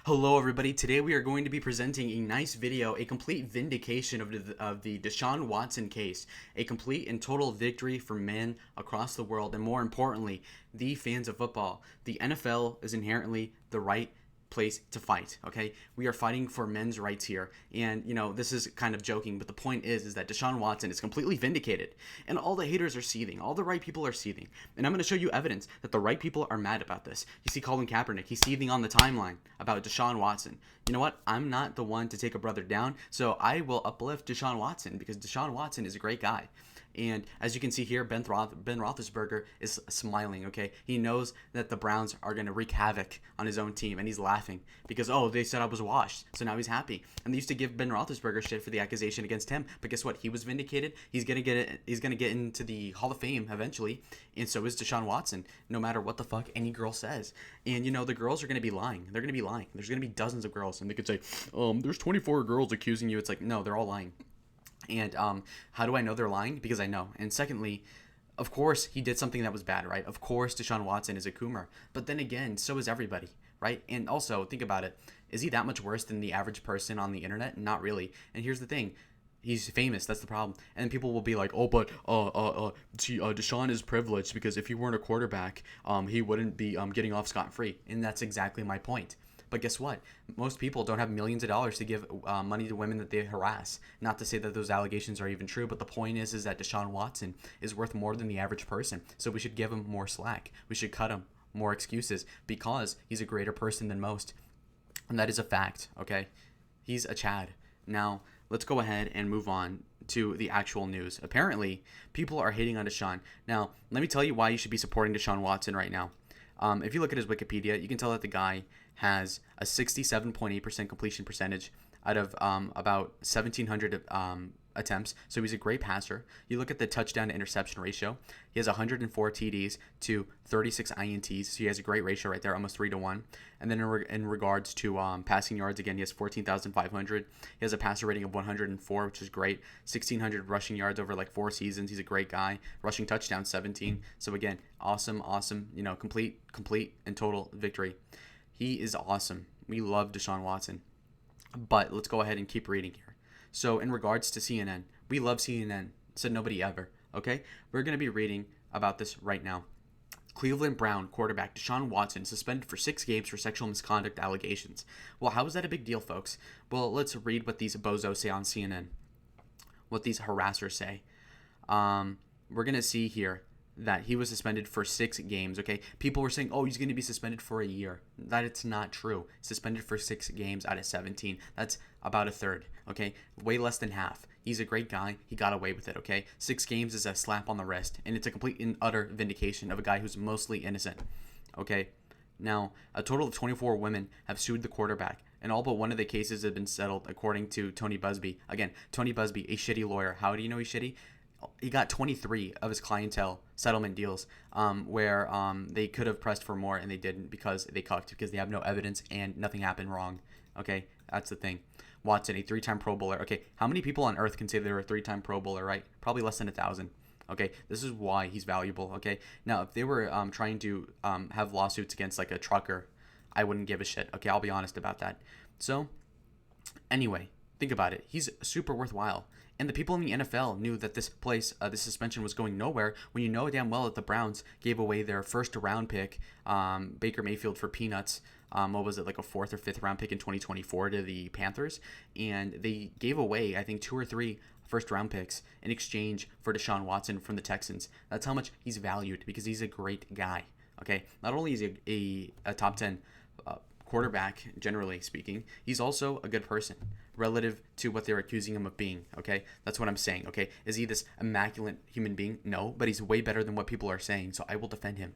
Hello everybody, today we are going to be presenting a nice video, a complete vindication of the Deshaun Watson case, a complete and total victory for men across the world, and more importantly, the fans of football. The NFL is inherently the right place to fight, okay? We are fighting for men's rights here, and this is kind of joking, but the point is that Deshaun Watson is completely vindicated, and all the haters are seething, all the right people are seething, and I'm going to show you evidence that the right people are mad about this. You see Colin Kaepernick, he's seething on the timeline about Deshaun Watson. You know what? I'm not the one to take a brother down, so I will uplift Deshaun Watson because Deshaun Watson is a great guy. And as you can see here, Ben Roethlisberger is smiling, okay? He knows that the Browns are going to wreak havoc on his own team, and he's laughing because, oh, they said I was washed, so now he's happy. And they used to give Ben Roethlisberger shit for the accusation against him, but guess what? He was vindicated. He's going to get it. He's going to get into the Hall of Fame eventually, and so is Deshaun Watson, no matter what the fuck any girl says. And, the girls are going to be lying. They're going to be lying. There's going to be dozens of girls, and they could say, there's 24 girls accusing you. It's like, no, they're all lying. And how do I know they're lying? Because I know. And secondly, of course, he did something that was bad, right? Of course, Deshaun Watson is a coomer. But then again, so is everybody, right? And also, think about it. Is he that much worse than the average person on the internet? Not really. And here's the thing. He's famous. That's the problem. And people will be like, oh, but Deshaun is privileged because if he weren't a quarterback, he wouldn't be getting off scot-free. And that's exactly my point. But guess what? Most people don't have millions of dollars to give money to women that they harass. Not to say that those allegations are even true, but the point is that Deshaun Watson is worth more than the average person. So we should give him more slack. We should cut him more excuses because he's a greater person than most. And that is a fact, okay? He's a Chad. Now, let's go ahead and move on to the actual news. Apparently, people are hating on Deshaun. Now, let me tell you why you should be supporting Deshaun Watson right now. If you look at his Wikipedia, you can tell that the guy has a 67.8% completion percentage out of about 1,700 attempts. So he's a great passer. You look at the touchdown to interception ratio. He has 104 TDs to 36 INTs. So he has a great ratio right there, almost 3-1. And then in regards to passing yards, again, he has 14,500. He has a passer rating of 104, which is great. 1,600 rushing yards over like 4 seasons. He's a great guy. Rushing touchdown, 17. So again, awesome, complete and total victory. He is awesome. We love Deshaun Watson. But let's go ahead and keep reading here. So in regards to CNN, we love CNN. Said nobody ever. Okay? We're going to be reading about this right now. Cleveland Brown quarterback Deshaun Watson suspended for 6 games for sexual misconduct allegations. Well, how is that a big deal, folks? Well, let's read what these bozos say on CNN. What these harassers say. We're going to see here that he was suspended for 6 games, okay? People were saying, oh, he's going to be suspended for a year. That it's not true. Suspended for 6 games out of 17. That's about a third, okay? Way less than half. He's a great guy. He got away with it, okay? 6 games is a slap on the wrist, and it's a complete and utter vindication of a guy who's mostly innocent, okay? Now, a total of 24 women have sued the quarterback, and all but one of the cases have been settled, according to Tony Busby. Again, Tony Busby, a shitty lawyer. How do you know he's shitty? He got 23 of his clientele settlement deals where they could have pressed for more and they didn't because they cucked, because they have no evidence and nothing happened wrong. Okay, that's the thing. Watson, a 3-time Pro Bowler. Okay, how many people on earth can say they're a 3-time Pro Bowler, right? Probably less than 1,000. Okay, this is why he's valuable. Okay, now if they were trying to have lawsuits against like a trucker, I wouldn't give a shit. Okay, I'll be honest about that. So, anyway, think about it. He's super worthwhile. And the people in the NFL knew that this suspension was going nowhere when you know damn well that the Browns gave away their first round pick, Baker Mayfield, for peanuts. What was it, like a 4th or 5th round pick in 2024 to the Panthers? And they gave away, I think, 2 or 3 first round picks in exchange for Deshaun Watson from the Texans. That's how much he's valued because he's a great guy. Okay, not only is he a top 10 quarterback, generally speaking, he's also a good person relative to what they're accusing him of being, okay? That's what I'm saying, okay? Is he this immaculate human being? No, but he's way better than what people are saying, so I will defend him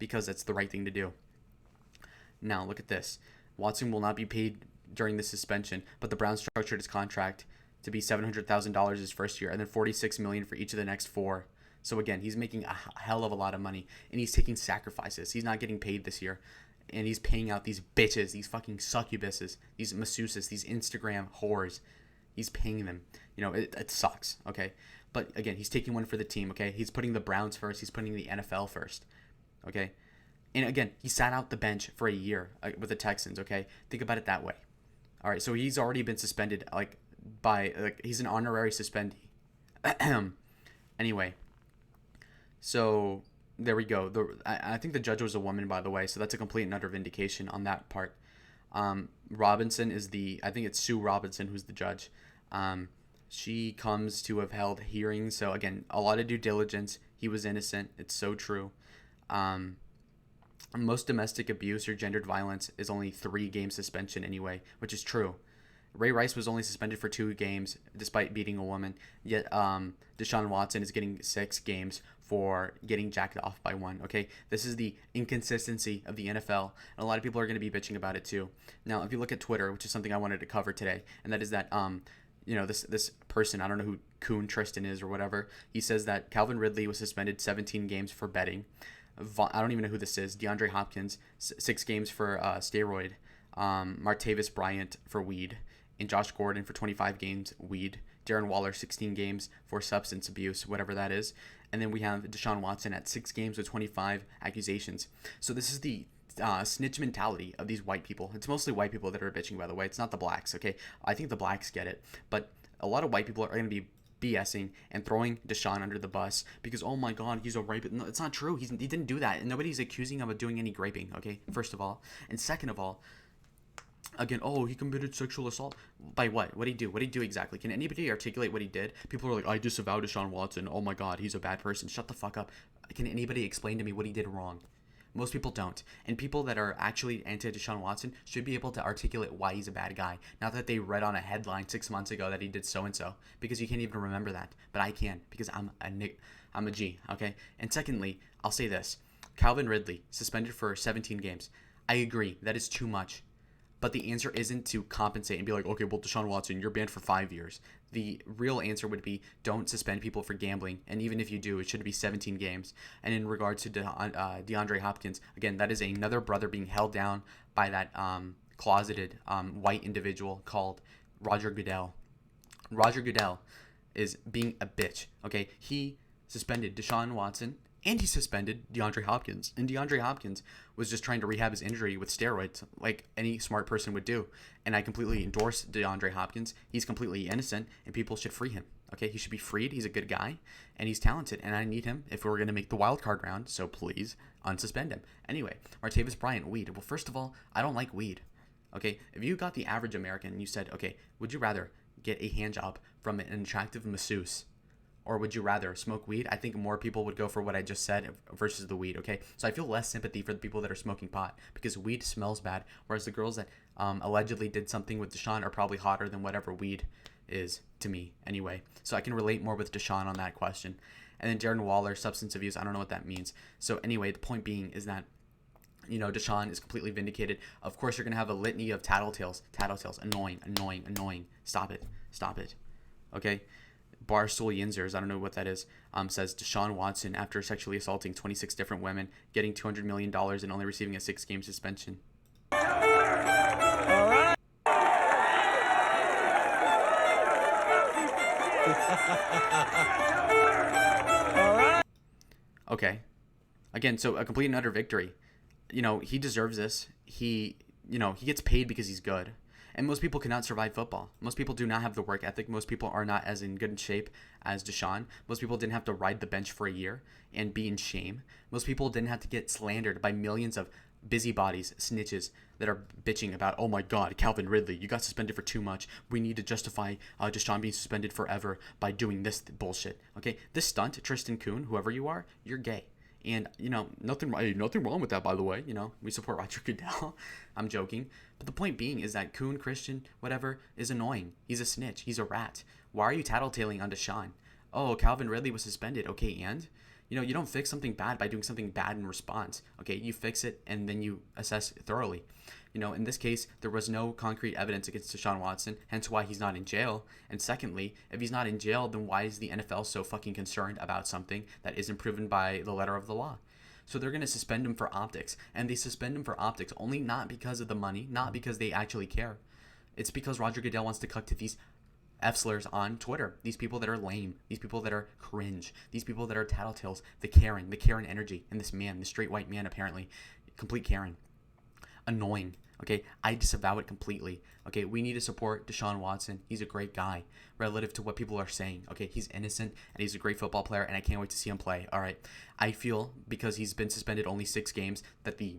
because that's the right thing to do. Now, look at this. Watson will not be paid during the suspension, but the Browns structured his contract to be $700,000 his first year and then $46 million for each of the next 4. So again, he's making a hell of a lot of money, and he's taking sacrifices. He's not getting paid this year. And he's paying out these bitches, these fucking succubuses, these masseuses, these Instagram whores. He's paying them. It sucks, okay? But again, he's taking one for the team, okay? He's putting the Browns first. He's putting the NFL first, okay? And again, he sat out the bench for a year with the Texans. Okay, think about it that way. All right, so he's already been suspended, he's an honorary suspendee. Anyway, so there we go. I think the judge was a woman, by the way, so that's a complete and utter vindication on that part. Robinson is I think it's Sue Robinson who's the judge. She comes to have held hearings. So again, a lot of due diligence. He was innocent. It's so true. Most domestic abuse or gendered violence is only 3-game suspension anyway, which is true. Ray Rice was only suspended for 2 games despite beating a woman. Yet Deshaun Watson is getting 6 games for getting jacked off by one. Okay, this is the inconsistency of the NFL, and a lot of people are going to be bitching about it too. Now, if you look at Twitter, which is something I wanted to cover today, and that is that this person, I don't know who Kuhn Tristan is or whatever, he says that Calvin Ridley was suspended 17 games for betting. I don't even know who this is. DeAndre Hopkins, 6 games for steroid. Martavis Bryant for weed. And Josh Gordon for 25 games, weed. Darren Waller, 16 games for substance abuse, whatever that is. And then we have Deshaun Watson at 6 games with 25 accusations. So this is the snitch mentality of these white people. It's mostly white people that are bitching, by the way. It's not the blacks, okay? I think the blacks get it. But a lot of white people are going to be BSing and throwing Deshaun under the bus because, oh my God, he's a rapist. No, it's not true. He didn't do that. And nobody's accusing him of doing any raping, okay? First of all. And second of all, again, oh, he committed sexual assault. By what? What did he do? What did he do exactly? Can anybody articulate what he did? People are like, I disavow Deshaun Watson. Oh my God, he's a bad person. Shut the fuck up. Can anybody explain to me what he did wrong? Most people don't. And people that are actually anti-Deshaun Watson should be able to articulate why he's a bad guy. Not that they read on a headline 6 months ago that he did so-and-so. Because you can't even remember that. But I can. Because I'm a G. Okay? And secondly, I'll say this. Calvin Ridley, suspended for 17 games. I agree. That is too much. But the answer isn't to compensate and be like, okay, well, Deshaun Watson, you're banned for 5 years. The real answer would be don't suspend people for gambling. And even if you do, it should be 17 games. And in regards to DeAndre Hopkins, again, that is another brother being held down by that closeted white individual called Roger Goodell. Roger Goodell is being a bitch, okay? He suspended Deshaun Watson and he suspended DeAndre Hopkins. And DeAndre Hopkins was just trying to rehab his injury with steroids like any smart person would do. And I completely endorse DeAndre Hopkins. He's completely innocent and people should free him. Okay, he should be freed. He's a good guy and he's talented. And I need him if we're going to make the wild card round. So please unsuspend him. Anyway, Martavis Bryant, weed. Well, first of all, I don't like weed. Okay, if you got the average American and you said, okay, would you rather get a hand job from an attractive masseuse or would you rather smoke weed? I think more people would go for what I just said versus the weed, okay? So I feel less sympathy for the people that are smoking pot because weed smells bad, whereas the girls that allegedly did something with Deshaun are probably hotter than whatever weed is to me anyway. So I can relate more with Deshaun on that question. And then Darren Waller, substance abuse, I don't know what that means. So anyway, the point being is that Deshaun is completely vindicated. Of course, you're going to have a litany of tattletales, annoying. Stop it. Okay? Barstool Yinzers, I don't know what that is, says Deshaun Watson, after sexually assaulting 26 different women, getting $200 million and only receiving a 6-game suspension. All right. Okay. Again, so a complete and utter victory. He deserves this. He gets paid because he's good. And most people cannot survive football. Most people do not have the work ethic. Most people are not as in good shape as Deshaun. Most people didn't have to ride the bench for a year and be in shame. Most people didn't have to get slandered by millions of busybodies, snitches that are bitching about, oh my God, Calvin Ridley, you got suspended for too much. We need to justify Deshaun being suspended forever by doing this bullshit. Okay, this stunt, Tristan Kuhn, whoever you are, you're gay. And, nothing wrong with that, by the way. We support Roger Goodell. I'm joking. But the point being is that Kuhn, Christian, whatever, is annoying. He's a snitch. He's a rat. Why are you tattletaling on Deshaun? Oh, Calvin Ridley was suspended. Okay, and? You don't fix something bad by doing something bad in response. Okay, you fix it and then you assess thoroughly. In this case, there was no concrete evidence against Deshaun Watson, hence why he's not in jail. And secondly, if he's not in jail, then why is the NFL so fucking concerned about something that isn't proven by the letter of the law? So they're going to suspend him for optics. And they suspend him for optics only not because of the money, not because they actually care. It's because Roger Goodell wants to cut to these F-slurs on Twitter. These people that are lame. These people that are cringe. These people that are tattletales. The Karen energy. And this man, the straight white man apparently, complete Karen. Annoying. Okay, I disavow it completely. Okay, we need to support Deshaun Watson. He's a great guy relative to what people are saying. Okay, he's innocent and he's a great football player, and I can't wait to see him play. All right, I feel because he's been suspended only 6 games that the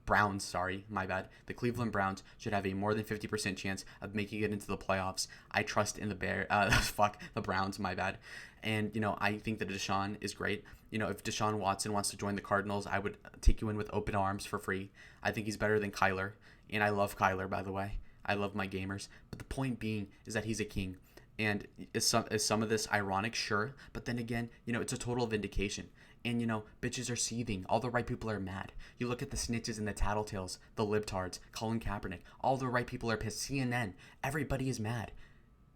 Browns, sorry, my bad, the Cleveland Browns should have a more than 50% chance of making it into the playoffs. I trust in the Browns, my bad. And, I think that Deshaun is great. If Deshaun Watson wants to join the Cardinals, I would take you in with open arms for free. I think he's better than Kyler. And I love Kyler, by the way. I love my gamers. But the point being is that he's a king. And is some of this ironic? Sure. But then again, it's a total vindication. And, bitches are seething. All the right people are mad. You look at the snitches and the tattletales, the libtards, Colin Kaepernick. All the right people are pissed. CNN. Everybody is mad.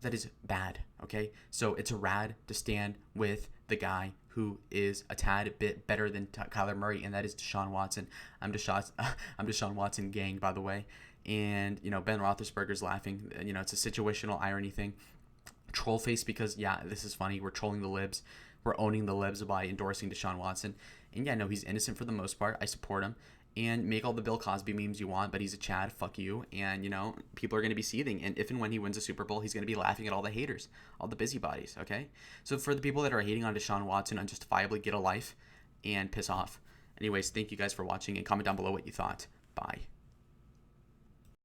That is bad, okay? So it's a rad to stand with the guy who is a tad bit better than Kyler Murray, and that is Deshaun Watson. I'm Deshaun Watson gang, by the way. And, Ben Roethlisberger's laughing. It's a situational irony thing. Troll face because, yeah, this is funny. We're trolling the libs. We're owning the libs by endorsing Deshaun Watson. And, yeah, no, he's innocent for the most part. I support him. And make all the Bill Cosby memes you want, but he's a Chad, fuck you. And, people are going to be seething. And if and when he wins a Super Bowl, he's going to be laughing at all the haters, all the busybodies, okay? So for the people that are hating on Deshaun Watson, unjustifiably, get a life and piss off. Anyways, thank you guys for watching, and comment down below what you thought. Bye.